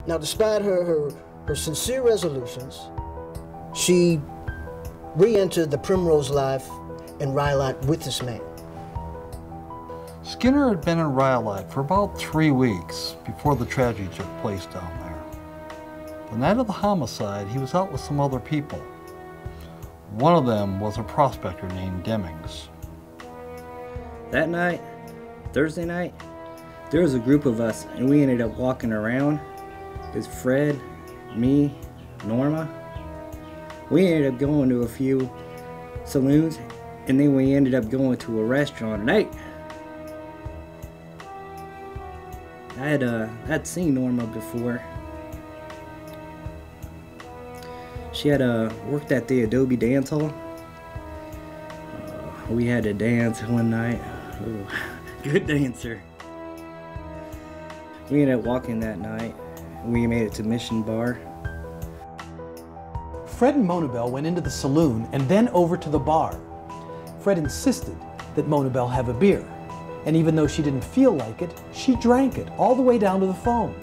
Now, despite her sincere resolutions, she re-entered the primrose life in Rhyolite with this man. Skinner had been in Rhyolite for about 3 weeks before the tragedy took place down there. The night of the homicide, he was out with some other people. One of them was a prospector named Demings. That night, Thursday night, there was a group of us and we ended up walking around. It's Fred, me, Norma. We ended up going to a few saloons and then we ended up going to a restaurant at night. I'd seen Norma before. She had worked at the Adobe Dance Hall. We had to dance one night. Ooh, good dancer. We ended up walking that night. We made it to Mission Bar. Fred and Monabel went into the saloon and then over to the bar. Fred insisted that Monabel have a beer. And even though she didn't feel like it, she drank it all the way down to the foam.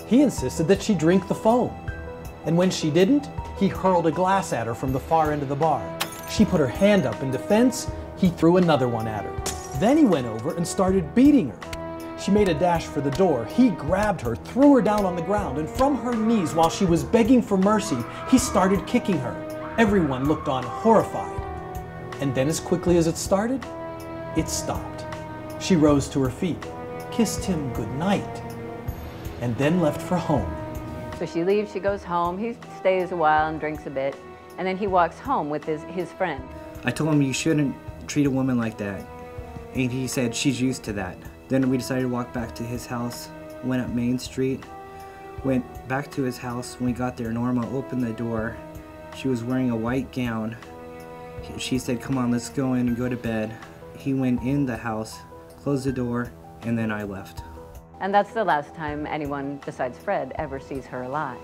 He insisted that she drink the foam. And when she didn't, he hurled a glass at her from the far end of the bar. She put her hand up in defense, he threw another one at her. Then he went over and started beating her. She made a dash for the door. He grabbed her, threw her down on the ground, and from her knees, while she was begging for mercy, he started kicking her. Everyone looked on horrified. And then as quickly as it started, it stopped. She rose to her feet, kissed him goodnight, and then left for home. So she leaves, she goes home, he stays a while and drinks a bit, and then he walks home with his friend. I told him you shouldn't treat a woman like that, and he said she's used to that. Then we decided to walk back to his house, went up Main Street, went back to his house. When we got there, Norma opened the door. She was wearing a white gown. She said, "Come on, let's go in and go to bed." He went in the house, closed the door, and then I left. And that's the last time anyone besides Fred ever sees her alive.